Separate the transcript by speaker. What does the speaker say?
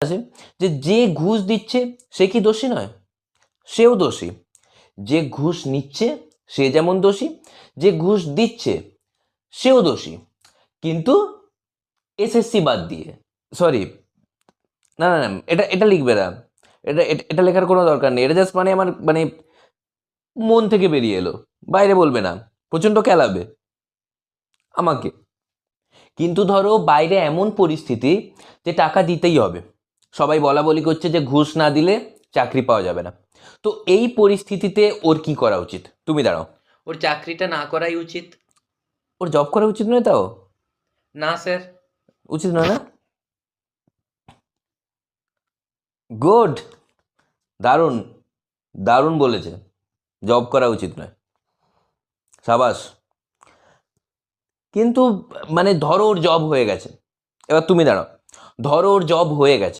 Speaker 1: আছে যে যে ঘুষ দিচ্ছে সে কি দোষী নয়? সেও দোষী। যে ঘুষ নিচ্ছে সে যেমন দোষী, যে ঘুষ দিচ্ছে সেও দোষী, কিন্তু এসএসসি বাদ দিয়ে। সরি, না না না, এটা এটা লিখবে না, এটা এটা এটা লেখার কোনো দরকার নেই। এটা জাস্ট মানে আমার মানে মন থেকে বেরিয়ে এলো, বাইরে বলবে না, প্রচণ্ড কেলাবে আমাকে। কিন্তু ধরো বাইরে এমন পরিস্থিতি যে টাকা দিতেই হবে, সবাই বলা বলি করছে যে ঘুষ না দিলে চাকরি পাওয়া যাবে না, তো এই পরিস্থিতিতে ওর কি করা উচিত? তুমি দাঁড়াও।
Speaker 2: ওর চাকরিটা না করাই উচিত।
Speaker 1: ওর জব করা উচিত নয়? তাও
Speaker 2: না স্যার।
Speaker 1: উচিত নয় না? গুড, দারুণ, দারুণ বলেছে, জব করা উচিত নয়, সাবাস। কিন্তু মানে ধরো ওর জব হয়ে গেছে, এবার তুমি দাঁড়াও, ধরো ওর জব হয়ে গেছে,